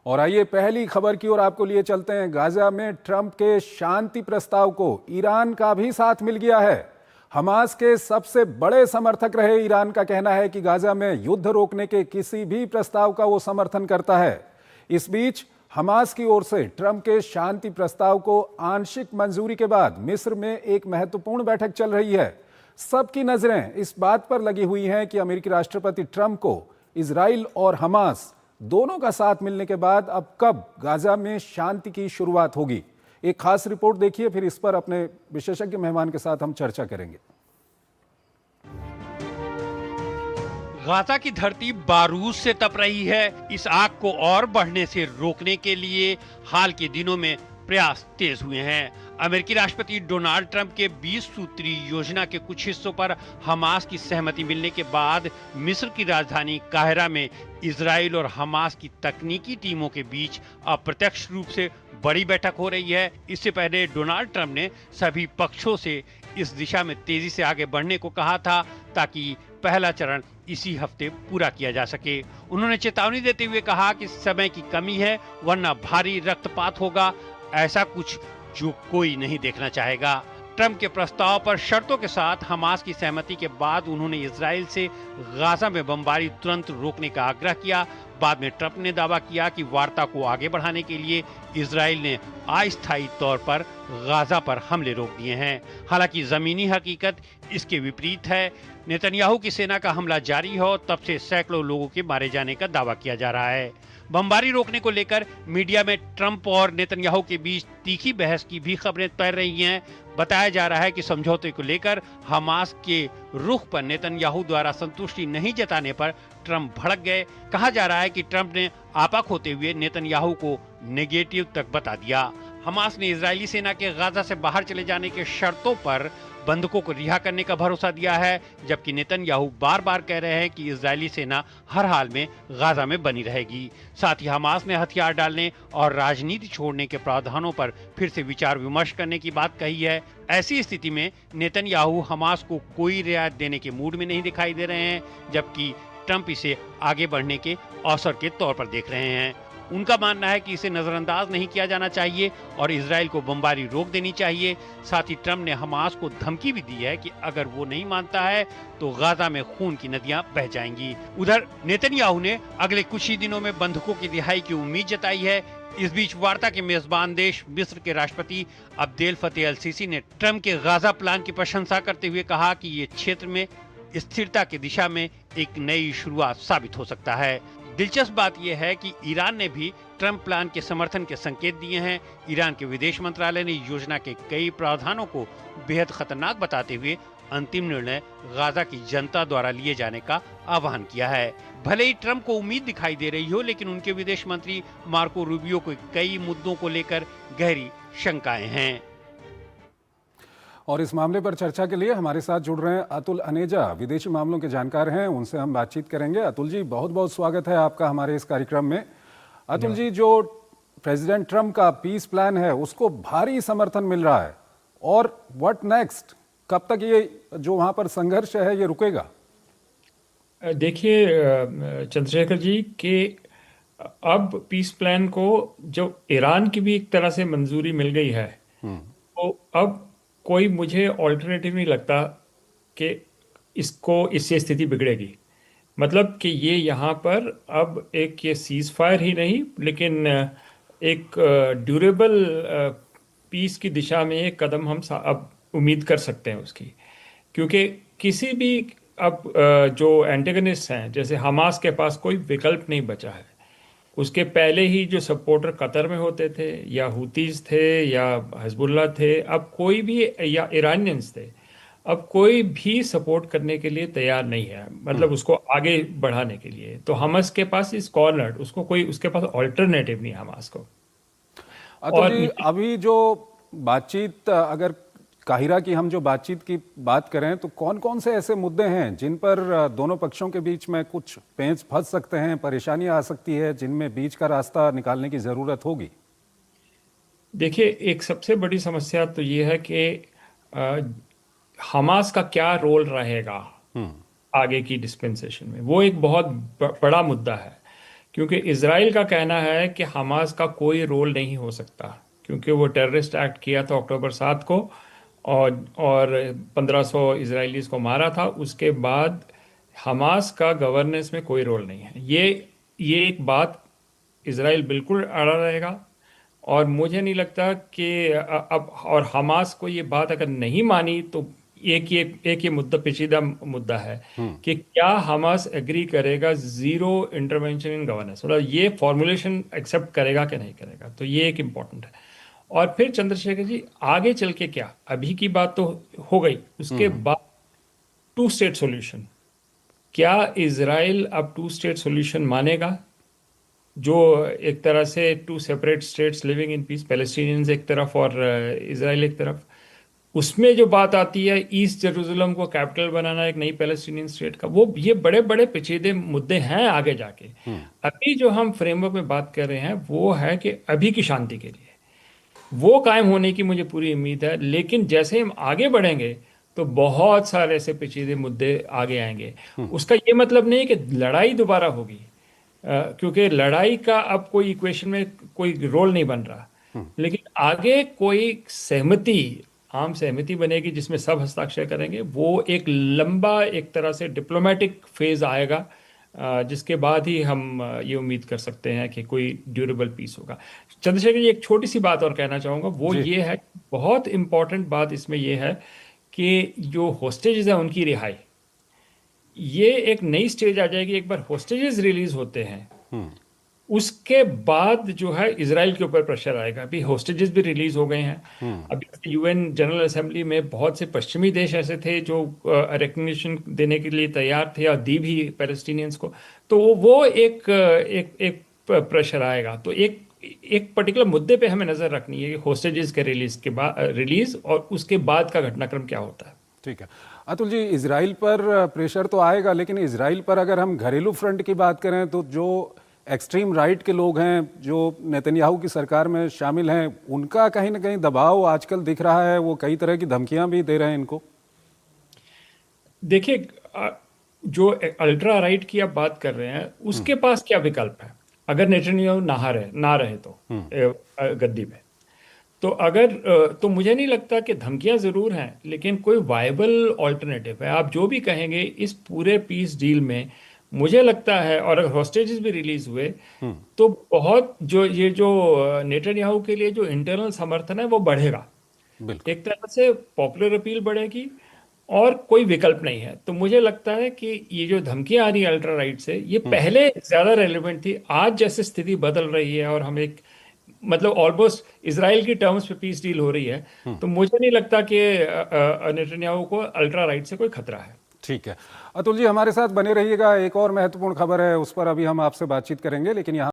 और आइए पहली खबर की ओर आपको लिए चलते हैं। गाजा में ट्रंप के शांति प्रस्ताव को ईरान का भी साथ मिल गया है। हमास के सबसे बड़े समर्थक रहे ईरान का कहना है कि गाजा में युद्ध रोकने के किसी भी प्रस्ताव का वो समर्थन करता है। इस बीच हमास की ओर से ट्रंप के शांति प्रस्ताव को आंशिक मंजूरी के बाद मिस्र में एक महत्वपूर्ण बैठक चल रही है। सबकी नजरें इस बात पर लगी हुई हैं कि अमेरिकी राष्ट्रपति ट्रंप को इजराइल और हमास दोनों का साथ मिलने के बाद अब कब गाजा में शांति की शुरुआत होगी। एक खास रिपोर्ट देखिए, फिर इस पर अपने विशेषज्ञ मेहमान के साथ हम चर्चा करेंगे। गाजा की धरती बारूद से तप रही है। इस आग को और बढ़ने से रोकने के लिए हाल के दिनों में प्रयास तेज हुए हैं। अमेरिकी राष्ट्रपति डोनाल्ड ट्रंप के 20 सूत्री योजना के कुछ हिस्सों पर हमास की सहमति मिलने के बाद मिस्र की राजधानी काहिरा में इजराइल और हमास की तकनीकी टीमों के बीच अप्रत्यक्ष रूप से बड़ी बैठक हो रही है। इससे पहले डोनाल्ड ट्रंप ने सभी पक्षों से इस दिशा में तेजी से आगे बढ़ने को कहा था ताकि पहला चरण इसी हफ्ते पूरा किया जा सके। उन्होंने चेतावनी देते हुए कहा कि समय की कमी है, वरना भारी रक्तपात होगा। ऐसा कुछ जो कोई नहीं देखना चाहेगा। ट्रंप के प्रस्ताव पर शर्तों के साथ हमास की सहमति के बाद उन्होंने इजराइल से गाजा में बमबारी तुरंत रोकने का आग्रह किया। बाद में ट्रंप ने दावा किया कि वार्ता को आगे बढ़ाने के लिए इजराइल ने अस्थायी तौर पर गाजा पर हमले रोक दिए हैं। हालांकि जमीनी हकीकत इसके विपरीत है। नेतन्याहू की सेना का हमला जारी हो तब से सैकड़ों लोगों के मारे जाने का दावा किया जा रहा है। बमबारी रोकने को लेकर मीडिया में ट्रंप और नेतन्याहू के बीच तीखी बहस की भी खबरें तैर रही हैं। बताया जा रहा है कि समझौते को लेकर हमास के रुख पर नेतन्याहू द्वारा संतुष्टि नहीं जताने पर ट्रंप भड़क गए। कहा जा रहा है कि ट्रंप ने आपा खोते हुए नेतन्याहू को नेगेटिव तक बता दिया। हमास ने इजरायली सेना के गाजा से बाहर चले जाने के शर्तों पर बंधकों को रिहा करने का भरोसा दिया है, जबकि नेतन्याहू बार बार कह रहे हैं कि इजरायली सेना हर हाल में गाजा में बनी रहेगी। साथ ही हमास ने हथियार डालने और राजनीति छोड़ने के प्रावधानों पर फिर से विचार विमर्श करने की बात कही है। ऐसी स्थिति में नेतन्याहू हमास को कोई रियायत देने के मूड में नहीं दिखाई दे रहे हैं, जबकि ट्रंप इसे आगे बढ़ने के अवसर के तौर पर देख रहे हैं। उनका मानना है कि इसे नजरअंदाज नहीं किया जाना चाहिए और इजराइल को बमबारी रोक देनी चाहिए। साथ ही ट्रंप ने हमास को धमकी भी दी है कि अगर वो नहीं मानता है तो गाजा में खून की नदियां बह जाएंगी। उधर नेतन्याहू ने अगले कुछ ही दिनों में बंधकों की रिहाई की उम्मीद जताई है। इस बीच वार्ता के मेजबान देश मिस्र के राष्ट्रपति अब्देल फतेह अल सीसी ने ट्रंप के गाजा प्लान की प्रशंसा करते हुए कहा कि ये क्षेत्र में स्थिरता की दिशा में एक नई शुरुआत साबित हो सकता है। दिलचस्प बात यह है कि ईरान ने भी ट्रंप प्लान के समर्थन के संकेत दिए हैं। ईरान के विदेश मंत्रालय ने योजना के कई प्रावधानों को बेहद खतरनाक बताते हुए अंतिम निर्णय गाजा की जनता द्वारा लिए जाने का आह्वान किया है। भले ही ट्रंप को उम्मीद दिखाई दे रही हो, लेकिन उनके विदेश मंत्री मार्को रूबियो को कई मुद्दों को लेकर गहरी शंकाएं हैं। और इस मामले पर चर्चा के लिए हमारे साथ जुड़ रहे हैं अतुल अनेजा, विदेशी मामलों के जानकार हैं। उनसे हम बातचीत करेंगे। अतुल जी, बहुत बहुत स्वागत है आपका हमारे इस कार्यक्रम में। अतुल जी, जो प्रेसिडेंट ट्रंप का पीस प्लान है उसको भारी समर्थन मिल रहा है, और व्हाट नेक्स्ट? कब तक ये जो वहां पर संघर्ष है ये रुकेगा? देखिए चंद्रशेखर जी के अब पीस प्लान को जो ईरान की भी एक तरह से मंजूरी मिल गई है, तो अब कोई मुझे ऑल्टरनेटिव नहीं लगता कि इसको इससे स्थिति बिगड़ेगी। मतलब कि ये यहाँ पर अब एक ये सीज फायर ही नहीं, लेकिन एक ड्यूरेबल पीस की दिशा में एक कदम हम अब उम्मीद कर सकते हैं उसकी। क्योंकि किसी भी अब जो एंटेगनिस्ट हैं, जैसे हमास के पास कोई विकल्प नहीं बचा है। उसके पहले ही जो सपोर्टर कतर में होते थे, या हुतीज थे, या हिजबुल्लाह थे, अब कोई भी, या ईरानियंस थे, अब कोई भी सपोर्ट करने के लिए तैयार नहीं है, मतलब उसको आगे बढ़ाने के लिए। तो हमास के पास इस कॉर्नर, उसको कोई, उसके पास ऑल्टरनेटिव नहीं है हमास को। और अभी जो बातचीत, अगर काहिरा की हम जो बातचीत की बात करें, तो कौन कौन से ऐसे मुद्दे हैं जिन पर दोनों पक्षों के बीच में कुछ पेंच फंस सकते हैं, परेशानियां आ सकती है, जिनमें बीच का रास्ता निकालने की जरूरत होगी? देखिए, एक सबसे बड़ी समस्या तो ये है कि हमास का क्या रोल रहेगा आगे की डिस्पेंसेशन में, वो एक बहुत बड़ा मुद्दा है। क्योंकि इसराइल का कहना है कि हमास का कोई रोल नहीं हो सकता, क्योंकि वो टेररिस्ट एक्ट किया था अक्टूबर 7 को, और 1500 इसराइलीज को मारा था। उसके बाद हमास का गवर्नेंस में कोई रोल नहीं है। ये एक बात इसराइल बिल्कुल अड़ा रहेगा। और मुझे नहीं लगता कि अब, और हमास को ये बात अगर नहीं मानी तो एक ये मुद्दा, पेचीदा मुद्दा है कि क्या हमास एग्री करेगा जीरो इंटरवेंशन इन गवर्नेंस, मतलब ये फॉर्मुलेशन एक्सेप्ट करेगा कि नहीं करेगा। तो ये एक इम्पॉर्टेंट है। और फिर चंद्रशेखर जी, आगे चल के क्या, अभी की बात तो हो गई, उसके बाद टू स्टेट सॉल्यूशन, क्या इजराइल अब टू स्टेट सॉल्यूशन मानेगा, जो एक तरह से two separate states living in peace, Palestinians एक तरफ और इजराइल एक तरफ। उसमें जो बात आती है ईस्ट जेरूसलम को कैपिटल बनाना एक नई पैलेस्टीनियन स्टेट का, वो ये बड़े बड़े पेचीदे मुद्दे हैं आगे जाके। अभी जो हम फ्रेमवर्क में बात कर रहे हैं वो है कि अभी की शांति के लिए वो कायम होने की मुझे पूरी उम्मीद है। लेकिन जैसे हम आगे बढ़ेंगे तो बहुत सारे ऐसे पेचीदे मुद्दे आगे आएंगे। उसका ये मतलब नहीं है कि लड़ाई दोबारा होगी, क्योंकि लड़ाई का अब कोई इक्वेशन में कोई रोल नहीं बन रहा। लेकिन आगे कोई सहमति, आम सहमति बनेगी जिसमें सब हस्ताक्षर करेंगे। वो एक लंबा एक तरह से डिप्लोमेटिक फेज आएगा, जिसके बाद ही हम ये उम्मीद कर सकते हैं कि कोई ड्यूरेबल पीस होगा। चंद्रशेखर जी, एक छोटी सी बात और कहना चाहूँगा, वो ये है, बहुत इंपॉर्टेंट बात इसमें ये है कि जो होस्टेजेस हैं उनकी रिहाई, ये एक नई स्टेज आ जाएगी। एक बार होस्टेजेस रिलीज होते हैं उसके बाद जो है इजराइल के ऊपर प्रेशर आएगा। अभी होस्टेजेस भी रिलीज हो गए हैं। अभी यूएन जनरल असेंबली में बहुत से पश्चिमी देश ऐसे थे जो रिकग्निशन देने के लिए तैयार थे और दी भी पैलेस्टीनियंस को। तो वो एक प्रेशर आएगा। तो एक पर्टिकुलर मुद्दे पे हमें नजर रखनी है कि होस्टेजेस के रिलीज और उसके बाद का घटनाक्रम क्या होता है। ठीक है अतुल जी, इजराइल पर प्रेशर तो आएगा, लेकिन इजराइल पर अगर हम घरेलू फ्रंट की बात करें तो जो एक्सट्रीम राइट के लोग हैं जो नेतन्याहू की सरकार में शामिल हैं, उनका कहीं ना कहीं दबाव आजकल दिख रहा है। वो कई तरह की धमकियां भी दे रहे हैं इनको। देखिए, जो अल्ट्रा राइट की आप बात कर रहे हैं उसके पास क्या विकल्प है अगर नेतन्याहू ना रहे तो गद्दी पे। तो तो मुझे नहीं लगता कि धमकियां जरूर हैं, लेकिन कोई वायबल ऑल्टरनेटिव है। आप जो भी कहेंगे इस पूरे पीस डील में, मुझे लगता है, और अगर हॉस्टेजेस भी रिलीज हुए तो बहुत जो नेतन्याहू के लिए जो इंटरनल समर्थन है वो बढ़ेगा। एक तरह से पॉपुलर अपील बढ़ेगी और कोई विकल्प नहीं है। तो मुझे लगता है कि ये जो धमकियां आ रही है अल्ट्रा राइट से, ये पहले ज्यादा रेलेवेंट थी। आज जैसे स्थिति बदल रही है और हम एक, मतलब ऑलमोस्ट इजराइल की टर्म्स पे पीस डील हो रही है, तो मुझे नहीं लगता कि नेतन्याहू को अल्ट्रा राइट से कोई खतरा है। ठीक है अतुल जी, हमारे साथ बने रहिएगा। एक और महत्वपूर्ण खबर है, उस पर अभी हम आपसे बातचीत करेंगे, लेकिन यहाँ